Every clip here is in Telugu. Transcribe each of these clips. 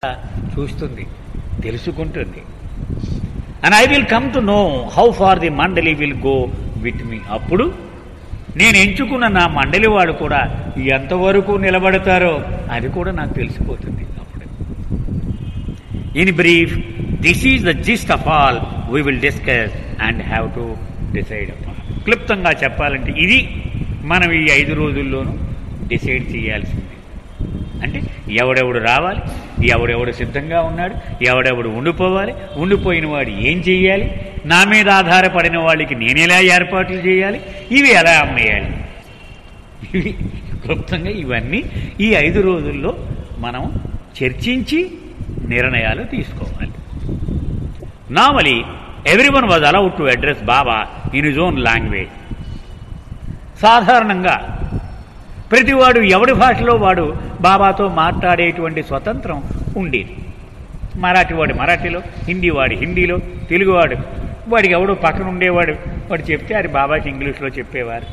చూస్తుంది, తెలుసుకుంటుంది. And I will come to know how far the mandali will go with me. అప్పుడు నేను ఎంచుకున్న నా మండలి వాడు కూడా ఎంతవరకు నిలబడతారో అది కూడా నాకు తెలిసిపోతుంది. అప్పుడు in brief this is the gist of all we will discuss and have to decide upon. క్లుప్తంగా చెప్పాలంటే ఇది మనం ఈ 5 రోజుల్లోనూ డిసైడ్ చేయాల్సింది. అంటే ఎవడెవడు రావాలి, ఎవడెవడు సిద్ధంగా ఉన్నాడు, ఎవడెవడు ఉండిపోవాలి, ఉండిపోయిన వాడు ఏం చేయాలి, నా మీద ఆధారపడిన వాళ్ళకి నేనెలా ఏర్పాట్లు చేయాలి, ఇవి ఎలా అమ్మేయాలి, ఇవి క్లుప్తంగా ఇవన్నీ ఈ 5 రోజుల్లో మనం చర్చించి నిర్ణయాలు తీసుకోవాలి. Normally everyone was allowed to address Baba in his own language. సాధారణంగా ప్రతివాడు ఎవడి భాషలో వాడు బాబాతో మాట్లాడేటువంటి స్వతంత్రం ఉండేది. మరాఠీవాడు మరాఠీలో, హిందీవాడు హిందీలో, తెలుగువాడు వాడికి ఎవడో పక్కన ఉండేవాడు వాడు చెప్తే అది బాబాకి ఇంగ్లీష్లో చెప్పేవారు.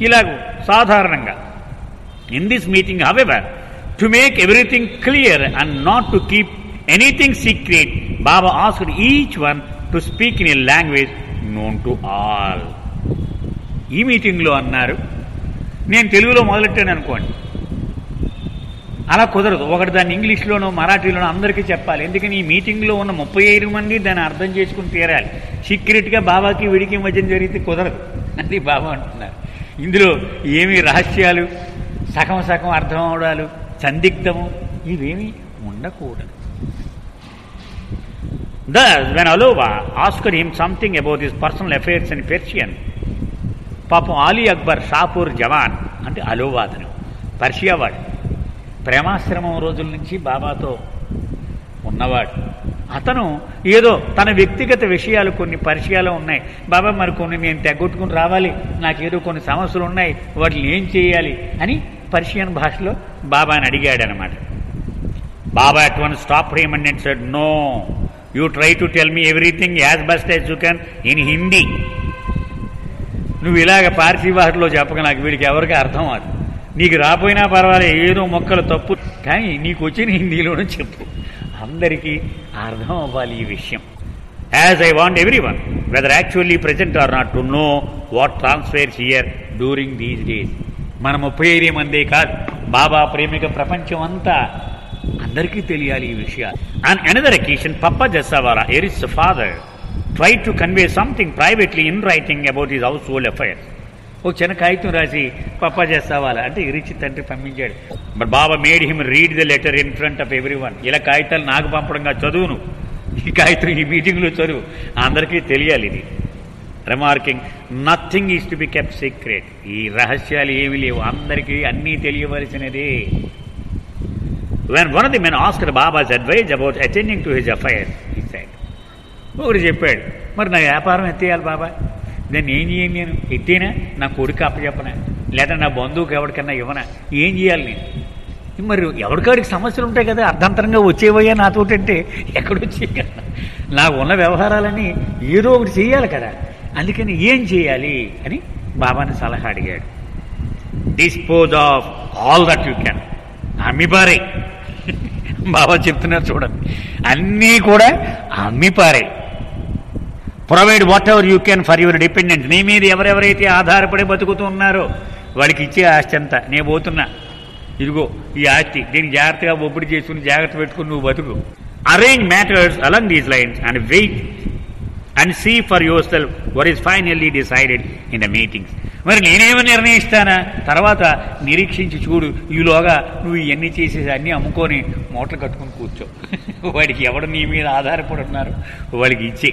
ఇలాగ సాధారణంగా in this meeting however to make everything clear and not to keep anything secret Baba asked each one to speak in a language known to all. ఈ మీటింగ్లో అన్నారు, నేను తెలుగులో మొదలెట్టాను అనుకోండి, అలా కుదరదు. ఒకటి దాన్ని ఇంగ్లీష్లోనో మరాఠీలోనో అందరికీ చెప్పాలి. ఎందుకని ఈ మీటింగ్లో ఉన్న 35 మంది దాన్ని అర్థం చేసుకుని తీరాలి. సీక్రెట్గా బాబాకి విడికి మధ్య జరిగితే కుదరదు. అది బాబా అంటున్నారు. ఇందులో ఏమీ రహస్యాలు, సగం సగం అర్థం అవడాలు, సందిగ్ధము ఇవేమీ ఉండకూడదు. Thus, when Aloba asked him something about his personal affairs in Persian, పాపం అలీ అక్బర్ షాపూర్ జవాన్ అంటే అలోబా, అతను పర్షియా వాడు, ప్రేమాశ్రమం రోజుల నుంచి బాబాతో ఉన్నవాడు. అతను ఏదో తన వ్యక్తిగత విషయాలు కొన్ని పర్షియాలో ఉన్నాయి, బాబా మరి కొన్ని నేను తెగొట్టుకుని రావాలి, నాకేదో కొన్ని సమస్యలు ఉన్నాయి, వాటిని ఏం చేయాలి అని పర్షియన్ భాషలో బాబాని అడిగాడనమాట. Baba at once stopped him and said, no, you try to tell me everything as best as you can in Hindi. నువ్వు ఇలాగ పార్సీ భాషలో చెప్పక నాకు వీడికి ఎవరికి అర్థం అవ్వదు. నీకు రాపోయినా పర్వాలేదు, ఏదో మొక్కలు తప్పు, కానీ నీకు వచ్చిన హిందీలోనూ చెప్పు, అందరికీ అర్థం అవ్వాలి ఈ విషయం. As I want every one whether actually present or not to know what transpires here during these days. మన 35 మందే కాదు, బాబా ప్రేమిక ప్రపంచం అంతా అందరికీ తెలియాలి ఈ విషయాలు. And another occasion Pappa Jessawala Eruch's father tried to convey something privately in writing about his household affairs. ఒక చిన్న కాగితం రాసి పప్పా చేస్తావాలా అంటే ఇరిచి తండ్రి పంపించాడు. But Baba made him read the letter in front of everyone. ఇలా కాగితాలు నాకు పంపడంగా చదువును, ఈ కాగితం ఈ మీటింగ్లో చదువు, అందరికీ తెలియాలి ఇది. Remarking, nothing is to be kept secret. ఈ రహస్యాలు ఏమీ లేవు, అందరికీ అన్నీ తెలియవలసినదే. When one of the men asked Baba's advice about attending to his affairs, he said, ఒకటి చెప్పాడు, మరి నా వ్యాపారం ఎత్తేయాలి బాబా, దాన్ని ఏం చేయండి, నేను ఎత్తేనా, నా కొడుకు అప్పచెప్పనా, లేదా నా బంధువుకి ఎవరికన్నా ఇవ్వనా, ఏం చేయాలి నేను? మరి ఎవరికాడికి సమస్యలు ఉంటాయి కదా, అర్ధంతరంగా వచ్చేవయ్యా నాతోటంటే ఎక్కడొచ్చే కదా, నాకు ఉన్న వ్యవహారాలని ఏదో ఒకటి చేయాలి కదా, అందుకని ఏం చేయాలి అని బాబాని సలహా అడిగాడు. Dispose of all that you can. అమ్మిపారే, బాబా చెప్తున్నారు చూడండి, అన్నీ కూడా అమ్మిపారే. Provide whatever you can for your dependents. నీ మీద ఎవరెవరైతే ఆధారపడి బతుకుతూ ఉన్నారో వాడికి ఇచ్చే ఆస్తి అంతా, నేను పోతున్నా, ఇదిగో ఈ ఆస్తి, దీన్ని జాగ్రత్తగా ఒప్పుడు చేసుకుని జాగ్రత్త పెట్టుకుని నువ్వు బతుకు. Arrange matters along these lines and wait and see for yourself what is finally decided in the meetings. మరి నేనేమో నిర్ణయిస్తానా, తర్వాత నిరీక్షించి చూడు, ఈలోగా నువ్వు ఇవన్నీ చేసేసి అన్నీ అమ్ముకొని మూటలు కట్టుకుని కూర్చో. వాడికి ఎవడు నీ మీద ఆధారపడి ఉన్నారు వాడికి ఇచ్చే.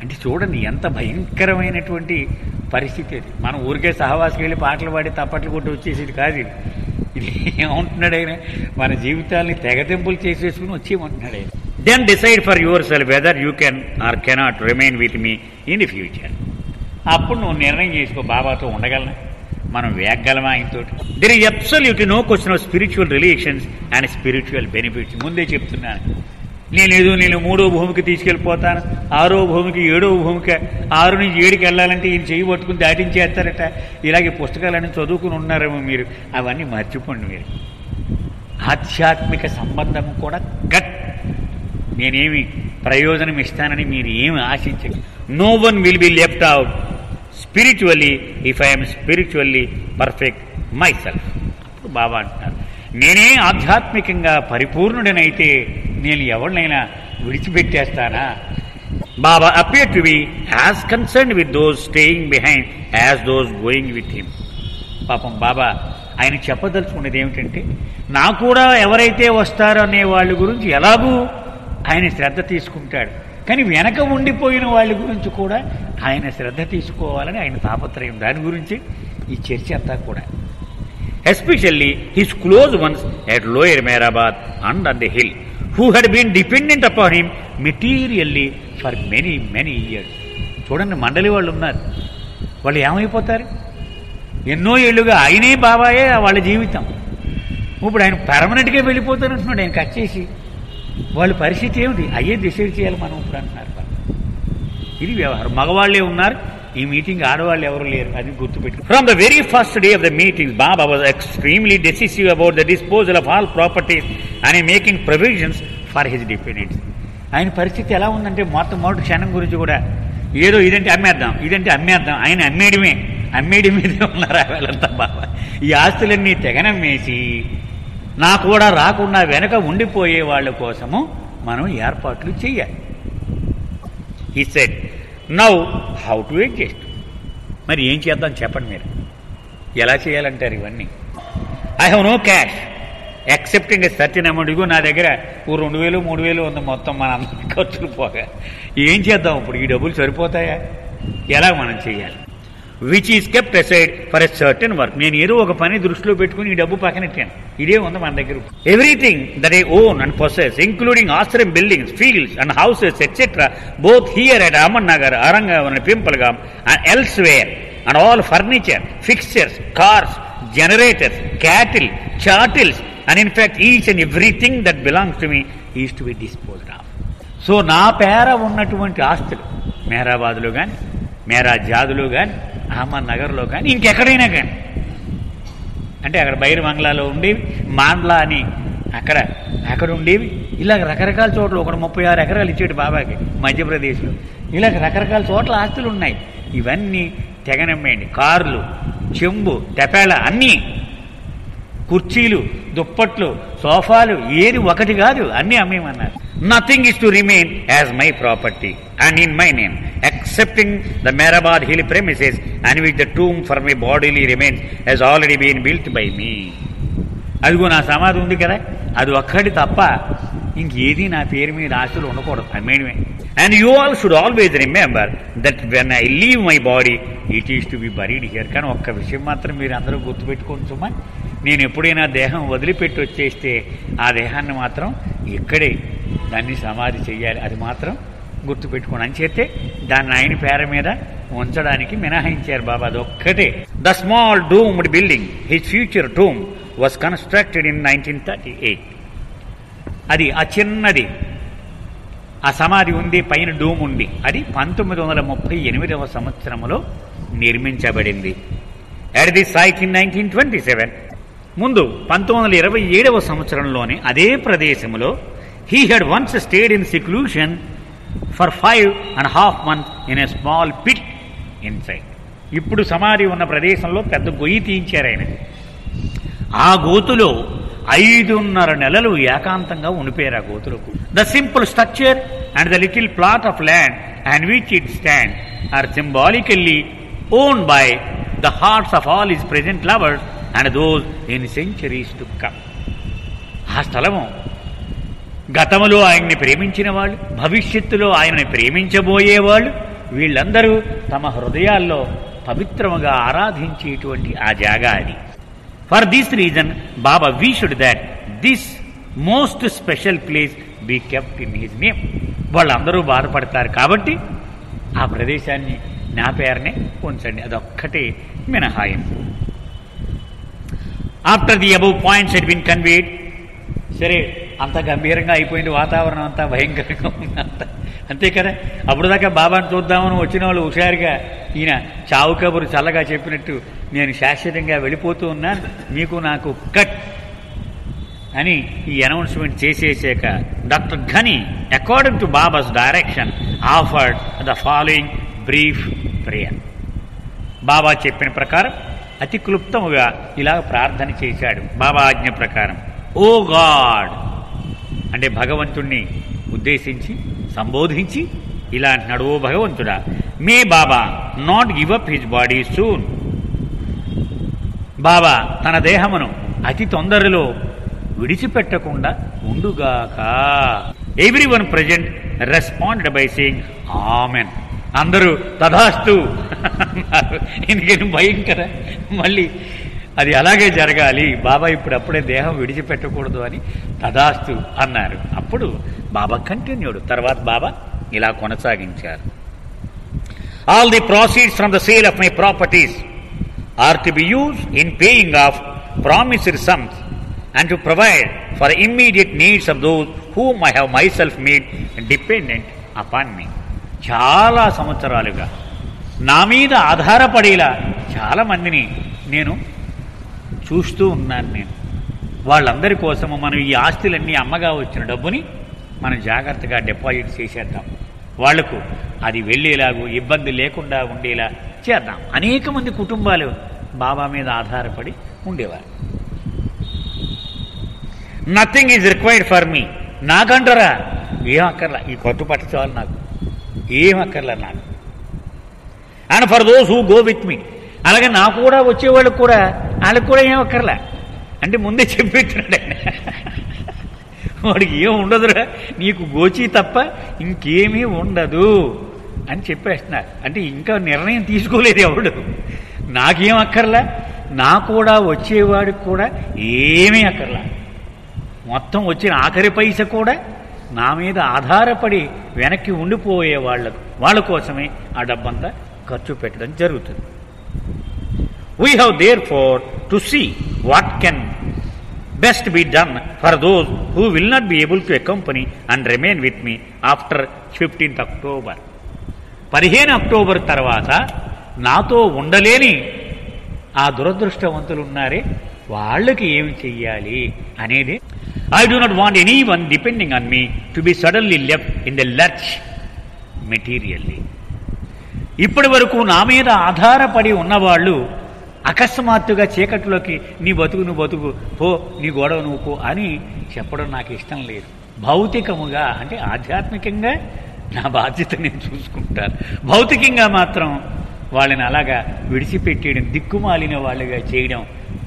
అంటే చూడండి ఎంత భయంకరమైనటువంటి పరిస్థితి అది. మనం ఊరికే సహవాసకి వెళ్ళి పాటలు పాడి తప్పట్లు కొట్టి వచ్చేసేది కాదు ఇది. ఇది ఏమంటున్నాడు ఆయన, మన జీవితాన్ని తెగతెంపులు చేసేసుకుని వచ్చేయమంటున్నాడు ఆయన. Then decide for yourself whether you can or cannot remain with me in the future. అప్పుడు నువ్వు నిర్ణయం చేసుకో, బాబాతో ఉండగలనా, మనం వేగగలమా ఆయనతో. There is absolutely no question of spiritual relations and spiritual benefits. ముందే చెప్తున్నాను, నేను 3వ భూమికి తీసుకెళ్ళిపోతాను, 6వ భూమికి 7వ భూమికి, 6 నుంచి 7కి వెళ్ళాలంటే ఈయన చెయ్యి పట్టుకుని దాటించేస్తారట. ఇలాగే పుస్తకాలన్నీ చదువుకుని ఉన్నారేమో మీరు, అవన్నీ మర్చిపోండి మీరు. ఆధ్యాత్మిక సంబంధం కూడా గట్. నేనేమి ప్రయోజనం ఇస్తానని మీరు ఏమి ఆశించండి. No one will be left out spiritually if I'm spiritually perfect myself. అప్పుడు బాబా అంటున్నారు, నేనే ఆధ్యాత్మికంగా పరిపూర్ణుడనైతే నేను ఎవరినైనా విడిచిపెట్టేస్తానా? Baba appeared to be as concerned with those staying behind as those going with him. పాపం బాబా ఆయన చెప్పదలుచుకున్నది ఏమిటంటే, నా కూడా ఎవరైతే వస్తారో అనే వాళ్ళ గురించి ఎలాగూ ఆయన శ్రద్ధ తీసుకుంటాడు, కానీ వెనక ఉండిపోయిన వాళ్ళ గురించి కూడా ఆయన శ్రద్ధ తీసుకోవాలని ఆయన తాపత్రయం. దాని గురించి ఈ చర్చ అంతా కూడా. Especially his close once at lower Meherabad and on the hill who had been dependent upon him materially for many many years. చూడండి, మండలి వాళ్ళు ఉన్నారు, వాళ్ళు ఏమైపోతారు? ఎన్నో ఏళ్ళుగా ఆయనే బాబాయే వాళ్ళ జీవితం. ఇప్పుడు ఆయన పర్మనెంట్గా వెళ్ళిపోతానంటున్నాడు ఆయన కట్ చేసి. వాళ్ళ పరిస్థితి ఏమిటి? అయ్యే డిసైడ్ చేయాలి మనం ఇప్పుడు అంటున్నారు. ఇది వ్యవహారం. మగవాళ్లే ఉన్నారు ఈ మీటింగ్, ఆడవాళ్ళు ఎవరు లేరు, అది గుర్తుపెట్టు. From the very first day of the meeting Baba was extremely decisive about the disposal of all properties and making provisions for his dependents. ఆయన పరిస్థితి ఎలా ఉందంటే, మొట్టమొదటి క్షణం గురించి కూడా ఏదో ఇదంటే అమ్మేద్దాం, ఇదంటే అమ్మేద్దాం, ఆయన అమ్మేడి మీదే ఉన్నారు వాళ్ళంతా. బాబా ఈ ఆస్తులన్నీ తెగనమ్మేసి నా కూడా రాకుండా వెనక ఉండిపోయే వాళ్ళ కోసము మనం ఏర్పాట్లు చెయ్యాలి. He said, now how to adjust. మరి ఏం చేద్దాం చెప్పండి, మీరు ఎలా చేయాలంటారు ఇవన్నీ? I have no cash excepting a certain amount. ఇగో నా దగ్గర 2,000 3,000 ఉంది మొత్తం మన అందరి ఖర్చులు పోగా. ఏం చేద్దాం ఇప్పుడు? ఈ డబ్బులు సరిపోతాయా? ఎలా మనం చేయాలి? Which is kept aside for a certain work. నేను ఏదో ఒక పని దృష్టిలో పెట్టుకుని ఈ డబ్బు పక్కనెట్టాను. ఇదే ఉంది మన దగ్గర. Everything that I own and possess including ashram buildings, fields and houses etcetera both here at Ahmednagar, Arangaon and Pimpalgaon and elsewhere and all furniture, fixtures, cars, generators, cattle, chattels, and in fact each and everything that belongs to me is to be disposed of. So నా పేర ఉన్నటువంటి ఆస్తులు మేరాబాద్లో కానీ, మేరా జాదులో కానీ, అహ్మద్ నగర్లో కానీ, ఇంకెక్కడైనా కానీ, అంటే అక్కడ బైర్ బంగ్లాలో ఉండేవి, మాండ్లా అని అక్కడ ఉండేవి, ఇలా రకరకాల చోట్ల. ఒక 36 ఎకరాలు ఇచ్చాడు బాబాకి మధ్యప్రదేశ్లో. ఇలా రకరకాల చోట్ల ఆస్తులు ఉన్నాయి. ఇవన్నీ తెగనమ్మేయండి. కార్లు, చెంబు, తెపేళ, అన్నీ, కుర్చీలు, దుప్పట్లు, సోఫాలు, ఏది ఒకటి కాదు, అన్నీ అమ్మేమన్నారు. Nothing is to remain as my property and in my name excepting the Meherabad hill premises and with the tomb for my bodily remains has already been built by me. అదిగో నా సమాధి ఉంది కదా, అది ఒక్కటి తప్ప ఇంకేది నా పేరు మీద ఆస్తులు ఉండకూడదు, అమ్మేయడమే. And you all should always remember that when I leave my body, it is to be buried here. కానీ ఒక్క విషయం మాత్రం మీరు అందరూ గుర్తుపెట్టుకోండి సుమా, నేను ఎప్పుడైనా దేహం వదిలిపెట్టి వచ్చేస్తే ఆ దేహాన్ని మాత్రం ఇక్కడే దాన్ని సమాధి చెయ్యాలి. అది మాత్రం గుర్తుపెట్టుకోండి. అని చేస్తే దాన్ని ఆయన పేర మీద ఉంచడానికి మినహాయించారు బాబా. అది ఒక్కటే. The small doomed building, his future tomb, was constructed in 1938. అది ఆ చిన్నది, ఆ సమాధి ఉంది, పైన డూమ్ ఉంది. అది 1938వ సంవత్సరంలో నిర్మించబడింది. At the site in 1927. ముందు 1927వ సంవత్సరంలోనే అదే ప్రదేశంలో he had once stayed in seclusion for 5.5 months in a small pit inside. ఇప్పుడు సమాధి ఉన్న ప్రదేశంలో పెద్ద గొయ్యి తీయించారు ఆయన. ఆ గోతులో 5.5 నెలలు ఏకాంతంగా ఉండిపోయారు ఆ గోతులకు. The simple structure and the little plot of land and which it stand are symbolically owned by the hearts of all his present lovers and those in centuries to come. ఆ స్థలము గతంలో ఆయన్ని ప్రేమించిన వాళ్ళు, భవిష్యత్తులో ఆయనని ప్రేమించబోయేవాళ్ళు, వీళ్ళందరూ తమ హృదయాల్లో పవిత్రముగా ఆరాధించేటువంటి ఆ జాగా అది. For this reason, Baba wished that this most special place be kept in his name. వాళ్ళందరూ బాధపడతారు కాబట్టి ఆ ప్రదేశాన్ని నా పేరునే ఉంచండి, అదొక్కటే మినహాయింపు. After the above points had been conveyed. సరే, అంత గంభీరంగా అయిపోయింది, వాతావరణం అంతా భయంకరంగా ఉంది, అంతే కదా. అప్పుడు దాకా బాబాను చూద్దామని వచ్చిన వాళ్ళు హుషారుగా ఈయన చావు కబురు చల్లగా చెప్పినట్టు నేను శాశ్వతంగా వెళ్ళిపోతూ ఉన్నాను, మీకు నాకు కట్. అని ఈ అనౌన్స్మెంట్ చేసేసాక doctor Ghani according to Baba's direction offered the following brief prayer. Baba చెప్పిన ప్రకారం అతి క్లుప్తముగా ఇలా ప్రార్థన చేశాడు. బాబా ఆజ్ఞ ప్రకారం, ఓ గాడ్ అంటే భగవంతుణ్ణి ఉద్దేశించి సంబోధించి ఇలా అంటున్నాడు, ఓ భగవంతుడా, may Baba not give up his body soon. Baba తన దేహమును అతి తొందరలో విడిచిపెట్టకుండా ఉండుగాక. Everyone present responded by saying amen. అందరూ తథాస్తు అన్నారు. ఎందుకని భయం కదా, మళ్ళీ అది అలాగే జరగాలి, బాబా అప్పుడే దేహం విడిచిపెట్టకూడదు అని తథాస్తు అన్నారు. అప్పుడు బాబా కంటిన్యూడ్. తర్వాత బాబా ఇలా కొనసాగించారు, all the proceeds from the sale of my properties are to be used in paying off promised sums and to provide for the immediate needs of those whom I have myself made dependent upon me. చాలా సంవత్సరాలుగా నా మీద ఆధారపడేలా చాలామందిని నేను చూస్తూ ఉన్నాను. వాళ్ళందరి కోసము మనం ఈ ఆస్తులన్నీ అమ్మగా వచ్చిన డబ్బుని మనం జాగ్రత్తగా డిపాజిట్ చేసేద్దాం, వాళ్లకు అది వెళ్ళేలాగూ ఇబ్బంది లేకుండా ఉండేలా చేద్దాం. అనేక మంది కుటుంబాలు బాబా మీద ఆధారపడి ఉండేవారు. Nothing is required for me. నాకంటారా ఏం అక్కర్లా, ఈ కొట్టు పట్ట చాలు, నాకు ఏం అక్కర్లా నాకు. And for those who go with me, అలాగే నాకు కూడా వచ్చేవాళ్ళకి కూడా వాళ్ళకి కూడా ఏం అక్కర్లా అంటే ముందే చెప్పిస్తున్నాడు ఆయన. వాడికి ఏం ఉండదురా, నీకు గోచి తప్ప ఇంకేమీ ఉండదు అని చెప్పేస్తున్నారు. అంటే ఇంకా నిర్ణయం తీసుకోలేదు ఎవడు. నాకేం అక్కర్లా, నా కూడా వచ్చేవాడికి కూడా ఏమీ అక్కర్లా. మొత్తం వచ్చిన ఆఖరి పైస కూడా నా మీద ఆధారపడి వెనక్కి ఉండిపోయే వాళ్ళ కోసమే ఆ డబ్బంతా ఖర్చు పెట్టడం జరుగుతుంది. We have therefore to see what can best be done for those who will not be able to accompany and remain with me after 15th October. 15 October తర్వాత నాతో ఉండలేని ఆ దురదృష్టవంతులు ఉన్నారే, వాళ్ళకి ఏమి చెయ్యాలి అనేది. I do not want anyone depending on me to be suddenly left in the lurch materially. ఇప్పటి వరకు నా మీద ఆధారపడి ఉన్నవాళ్ళు అకస్మాత్తుగా చీకట్లోకి నీ బతుకు నువ్వు బతుకు పో, నీ గొడవ నువ్వు పో అని చెప్పడం నాకు ఇష్టం లేదు. భౌతికముగా అంటే ఆధ్యాత్మికంగా నా బాధ్యత నేను చూసుకుంటాను, భౌతికంగా మాత్రం వాళ్ళని అలాగా విడిచిపెట్టేయడం, దిక్కుమాలిన వాళ్ళుగా చేయడం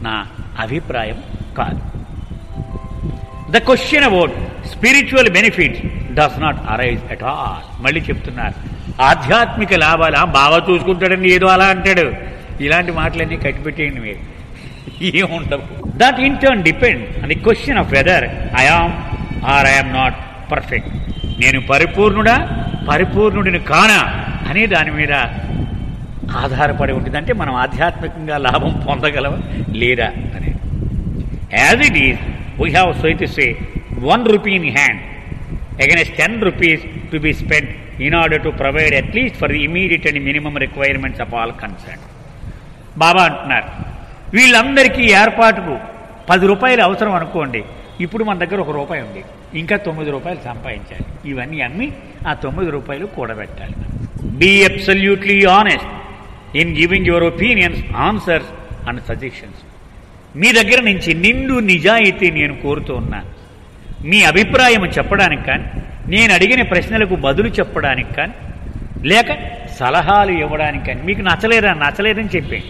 నా అభిప్రాయం కాదు. The question about spiritual benefits does not arise at all. మళ్ళీ చెప్తున్నారు, ఆధ్యాత్మిక లాభాలు బాగా చూసుకుంటాడని ఏదో అలా అంటాడు, ఇలాంటి మాటలన్నీ కట్టిపెట్టేయండి మీరు, ఏముండవు. That in turn depend on the question of whether I am or I am not perfect. నేను పరిపూర్ణుడిని కానా అనే దాని మీద ఆధారపడి ఉంటుంది. అంటే మనం ఆధ్యాత్మికంగా లాభం పొందగలవా లేదా అనేది. As it is we have, so to say, 1 rupee in hand against 10 rupees to be spent in order to provide at least for the immediate and minimum requirements of all concerned. బాబా అంటున్నారు, వీళ్ళందరికీ ఏర్పాటుకు 10 రూపాయలు అవసరం అనుకోండి. ఇప్పుడు మన దగ్గర 1 రూపాయి ఉంది, ఇంకా 9 రూపాయలు సంపాదించాలి. ఇవన్నీ అమ్మి ఆ 9 రూపాయలు కూడబెట్టాలి. Be absolutely honest in giving your opinions, answers and suggestions. మీ దగ్గర నుంచి నిండు నిజాయితీ నేను కోరుతూ ఉన్నాను. మీ అభిప్రాయం చెప్పడానికి కానీ, నేను అడిగిన ప్రశ్నలకు బదులు చెప్పడానికి కానీ, లేక సలహాలు ఇవ్వడానికి కానీ. మీకు నచ్చలేదని చెప్పండి,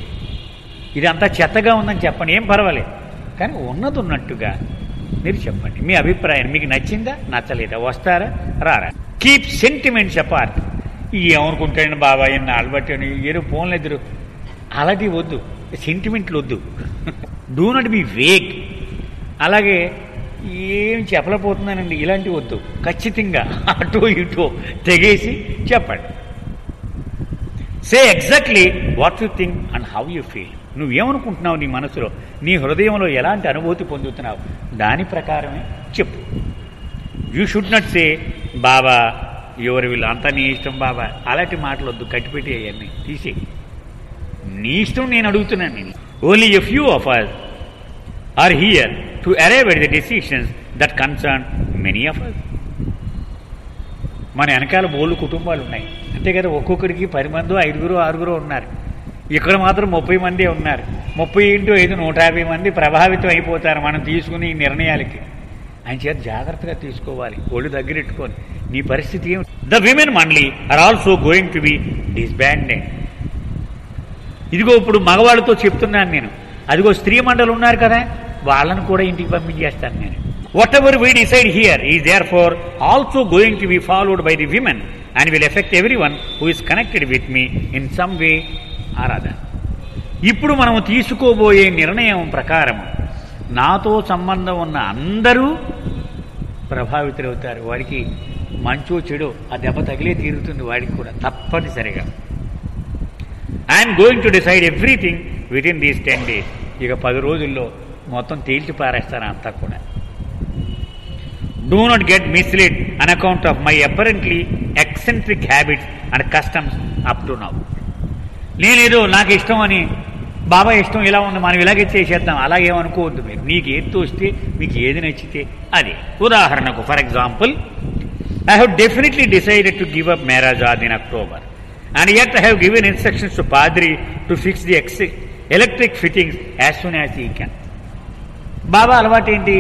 ఇదంతా చెత్తగా ఉందని చెప్పండి, ఏం పర్వాలేదు. కానీ ఉన్నది ఉన్నట్టుగా మీరు చెప్పండి మీ అభిప్రాయం. మీకు నచ్చిందా నచ్చలేదా, వస్తారా రారా. Keep sentiments apart. ఏమనుకుంటాడండి బాబాయ్ నాళ్ళు బట్టి ఏదో ఫోన్లు ఎదురు అలాంటివి వద్దు, సెంటిమెంట్లు వద్దు. Do not be vague. అలాగే ఏం చెప్పలేకపోతున్నానండి ఇలాంటివి వద్దు, ఖచ్చితంగా అటో ఇటో తెగేసి చెప్పండి. Say exactly what you think and how you feel. నువ్వేమనుకుంటున్నావు, నీ మనసులో, నీ హృదయంలో ఎలాంటి అనుభూతి పొందుతున్నావు, దాని ప్రకారమే చెప్పు. యూ షుడ్ నాట్ సే బాబా ఎవరు వీళ్ళు అంతా నీ ఇష్టం బాబా, అలాంటి మాటలు వద్దు, కట్టిపెట్టి అవన్నీ తీసేయి. నీ ఇష్టం నేను అడుగుతున్నాను. నేను only a few of us are here to arrive at the decisions that concern many of us. మన వెనకాల బోళ్ళు కుటుంబాలు ఉన్నాయి అంతే కదా, ఒక్కొక్కరికి 10 మందో 5గురో 6గురో ఉన్నారు. ఇక్కడ మాత్రం 30 మందే ఉన్నారు. 30 × 5 150 మంది ప్రభావితం అయిపోతారు మనం తీసుకుని ఈ నిర్ణయాలకి. ఆయన చేత జాగ్రత్తగా తీసుకోవాలి, ఒళ్ళు దగ్గరెట్టుకొని. నీ పరిస్థితి ఏమి? The women mandali are also going to be disbanded. ఇదిగో ఇప్పుడు మగవాళ్ళతో చెప్తున్నాను నేను, అదిగో స్త్రీ మండలి ఉన్నారు కదా, వాళ్ళను కూడా ఇంటికి పంపించేస్తాను నేను. Whatever we decide here is therefore also going to be followed by the women and will affect everyone who is connected with me in some way or other. ఇప్పుడు మనము తీసుకోబోయే నిర్ణయం ప్రకారం నాతో సంబంధం ఉన్న అందరూ ప్రభావితులవుతారు. వాడికి మంచో చెడో ఆ దెబ్బ తగిలే తీరుతుంది వాడికి కూడా తప్పనిసరిగా. I'm going to decide everything with in these 10 days. ఇక 10 రోజుల్లో మొత్తం తేల్చి పారేస్తాను అంతా కూడా. Do not get mislead an account of my apparently eccentric habits and customs up to now. నేనేదో నాకు ఇష్టం అని, బాబా ఇష్టం ఇలా ఉంది మనం ఇలాగే చేసేద్దాం అలాగేమనుకోవద్దు మీరు. నీకు ఏది తోస్తే, మీకు ఏది నచ్చితే అదే. ఉదాహరణకు for example, I have definitely decided to give up Meherazad in October and yet I have given instructions to Padri to fix the electric fittings as soon as he can. బాబా అలవాటు ఏంటి,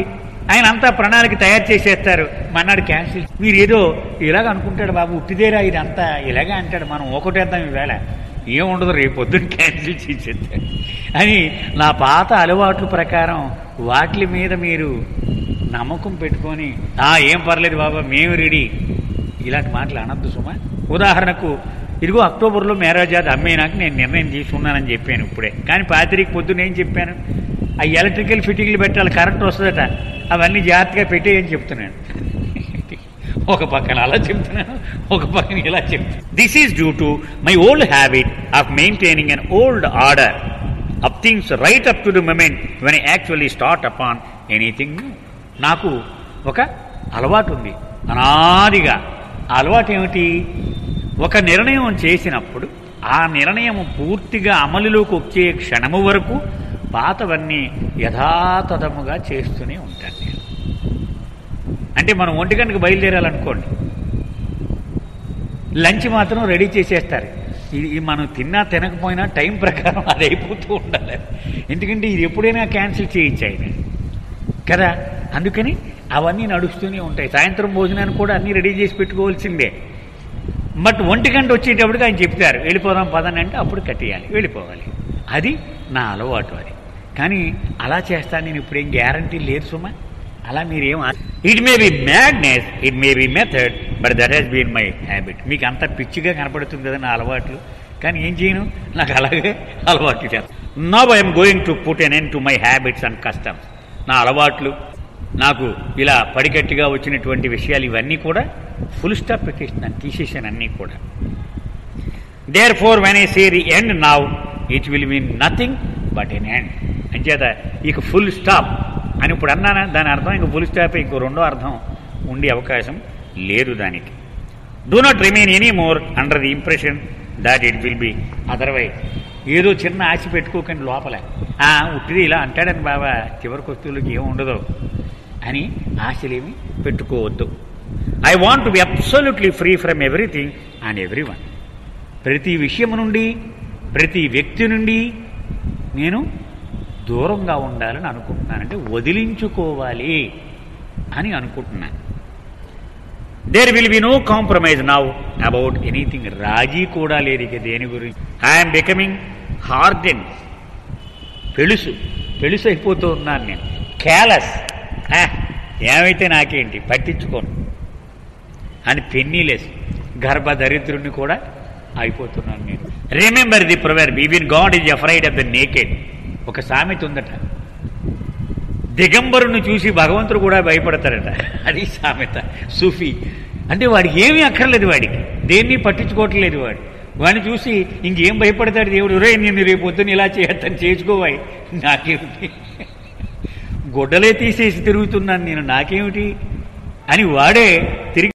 ఆయన అంతా ప్రణాళిక తయారు చేసేస్తారు, మన్నాడు క్యాన్సిల్. మీరు ఏదో ఇలాగ అనుకుంటాడు బాబు, ఉట్టిదేరా ఇదంతా ఇలాగే అంటాడు, మనం ఒకటేద్దాం ఈవేళ ఏముండదు రేపు పొద్దున్న క్యాన్సిల్ చేసేస్తాడు అని. నా పాత అలవాట్ల ప్రకారం వాటి మీద మీరు నమ్మకం పెట్టుకొని ఏం పర్లేదు బాబా మేము రెడీ, ఇలాంటి మాటలు అనద్దు సుమా. ఉదాహరణకు ఇదిగో అక్టోబర్లో మేరాజాద్ అమ్మేనాక నేను నిర్ణయం తీసుకున్నానని చెప్పాను ఇప్పుడే. కానీ పాతిరికి పొద్దున్న ఏం చెప్పాను, ఆ ఎలక్ట్రికల్ ఫిట్టింగ్లు పెట్టాలి, కరెంట్ వస్తుందట, అవన్నీ జాగ్రత్తగా పెట్టేయని చెప్తున్నాను. ఒక పక్కన అలా చెప్తున్నాను, ఒక పక్కన ఇలా చెప్తాను. This is due to my old habit of maintaining an old order of things right up to the moment when I actually start upon anything new. నాకు ఒక అలవాటు ఉంది అనాదిగా. ఆ అలవాటు ఏమిటి, ఒక నిర్ణయం చేసినప్పుడు ఆ నిర్ణయం పూర్తిగా అమలులోకి వచ్చే క్షణము వరకు పాతవన్నీ యథాతథముగా చేస్తూనే ఉంటాను నేను. అంటే మనం 1 గంటకు బయలుదేరాలనుకోండి, లంచ్ మాత్రం రెడీ చేసేస్తారు. ఇది మనం తిన్నా తినకపోయినా టైం ప్రకారం అది అయిపోతూ ఉండాలి. ఎందుకంటే ఇది ఎప్పుడైనా క్యాన్సిల్ చేయించాయి కదా, అందుకని అవన్నీ నడుస్తూనే ఉంటాయి. సాయంత్రం భోజనాన్ని కూడా అన్నీ రెడీ చేసి పెట్టుకోవాల్సిందే. బట్ 1 గంట వచ్చేటప్పటికి ఆయన చెప్తారు వెళ్ళిపోదాం పదని అంటే అప్పుడు కట్టేయాలి, వెళ్ళిపోవాలి. అది నా అలవాటు అది. కానీ అలా చేస్తాను నేను, ఇప్పుడేం గ్యారంటీ లేదు సుమా. అలా మీరేం, it may be madness, it may be method, but that has been my habit. మీకు అంత పిచ్చిగా కనపడుతుంది కదా నా అలవాట్లు, కానీ ఏం చేయను, నాకు అలాగే అలవాట్లు చేస్తాను. Now I'm going to put an end to my habits and customs. నా అలవాట్లు, నాకు ఇలా పడికట్టుగా వచ్చినటువంటి విషయాలు ఇవన్నీ కూడా ఫుల్ స్టాప్ పెట్టేస్తున్నాను, తీసేసాను అన్నీ కూడా. Therefore when I say the end now it will mean nothing but an end. అంచేత ఇక ఫుల్ స్టాప్ అని ఇప్పుడు అన్నానా, దాని అర్థం ఇంక ఫుల్ స్టాప్, ఇంకో రెండో అర్థం ఉండే అవకాశం లేదు దానికి. Do not remain any more under the impression that it will be otherwise. ఏదో చిన్న ఆశ పెట్టుకోకండి లోపల, ఉట్టిది ఇలా అంటాడని బాబా చివరికి వస్తువులకి ఏమి ఉండదు అని ఆశలేమి పెట్టుకోవద్దు. I want to be absolutely free from everything and every one. ప్రతి విషయం నుండి, ప్రతి వ్యక్తి నుండి నేను దూరంగా ఉండాలని అనుకుంటున్నాను, అంటే వదిలించుకోవాలి అని అనుకుంటున్నాను. There will be no compromise now about anything. రాజీ కూడా లేదు ఇక దేని గురించి. I'm becoming harden. పెళుసు అయిపోతూ ఉన్నాను నేను. కేర్లెస్, ఏమైతే నాకేంటి పట్టించుకోను అని పెన్నీలెస్, గర్భదరిద్రుని కూడా అయిపోతున్నాను నేను. Remember the proverb, even God is afraid of the naked. ఒక సామెత ఉందట, దిగంబరుని చూసి భగవంతుడు కూడా భయపడతాడట. అది సామెత. సూఫీ అంటే వాడికి ఏమీ అక్కర్లేదు, వాడికి దేన్ని పట్టించుకోవట్లేదు. వాడిని చూసి ఇంకేం భయపడతాడు దేవుడు. రే నేను రేపు పొద్దున్న ఇలా చేస్తాను, చేసుకోవాయి, నాకేమిటి, గొడ్డలే తీసేసి తిరుగుతున్నాను నేను, నాకేమిటి అని వాడే తిరిగి